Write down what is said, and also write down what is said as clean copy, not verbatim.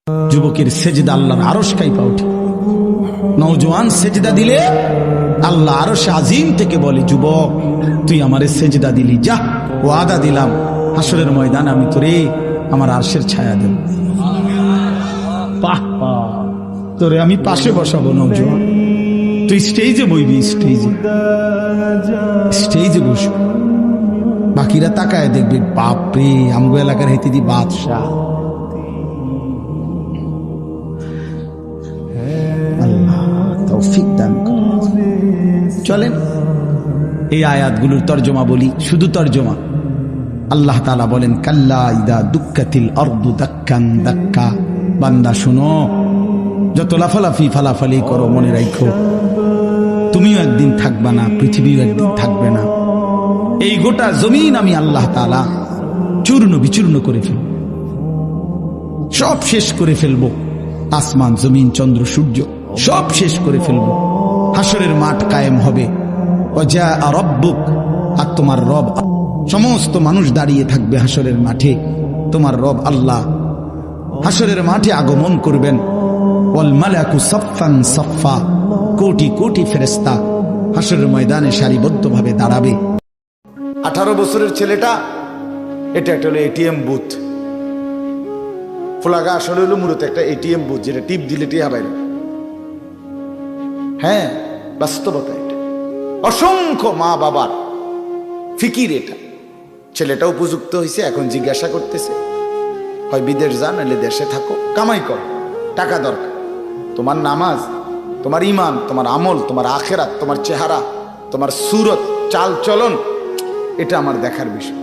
যুবকের সেজদা আল্লাহর আরশ কাঁপা ওঠে। নওজোয়ান সেজদা দিলে আল্লাহ আরশ আজিম থেকে বলে, যুবক তুই আমারে সেজদা দিলি, যা ওয়াদা দিলাম হাসরের ময়দান আমি তোরে আমার আরশের ছায়া দেব। বাহ বাহ, তোরে আমি পাশে বসাবো নওজোয়ান, তুই স্টেজে বইবি, স্টেজে বসবি, বাকিরা তাকায় দেখবে বাপরে আমগো এলাকার হেতে দি বাদশাহ। আল্লাহ তৌফিক দান করুন। চলেন এই আয়াতগুলোর তর্জমা বলি, শুধু তর্জমা। আল্লাহ তাআলা বলেন, কাল্লা ইদা দুক্কাতিল আরদু দাক্কান দাক্কা। বান্দা শুনো, যত লাফালাফি ফালাফালি করো মনে রাখো তুমিও একদিন থাকবা না, পৃথিবীও একদিন থাকবে না। এই গোটা জমিন আমি আল্লাহ তাআলা চূর্ণ বিচূর্ণ করে ফেলব, সব শেষ করে ফেলব। আসমান জমিন চন্দ্র সূর্য সব শেষ করে ফেলব। হাসরের মাঠ কায়েম হবে। ওয়া রাব্বুক, আর তোমার রব, সমস্ত মানুষ দাঁড়িয়ে থাকবে হাসরের মাঠে। তোমার রব আল্লাহ হাসরের মাঠে আগমন করবেন। ওয়াল মালাকু সাফফান সাফফা, কোটি কোটি ফেরেশতা হাসরের ময়দানে সারিবদ্ধভাবে দাঁড়াবে। 18 বছরের ছেলেটা, এটা একটা হলো এটিএম বুথ। ফোলাগা আসলে হলো মূলত একটা এটিএম বুথ, যেটা টিপ দিলে টিয়া বাইরে। হ্যাঁ, বাস্তবতা এটা। অসংখ্য মা বাবার ফিকির এটা। ছেলেটা উপযুক্ত হয়েছে, এখন জিজ্ঞাসা করতেছে হয় বিদেশ যান, নাহলে দেশে থাকো, কামাই কর, টাকা দরকার। তোমার নামাজ, তোমার ইমান, তোমার আমল, তোমার আখেরাত, তোমার চেহারা, তোমার সুরত, চাল চলন, এটা আমার দেখার বিষয়।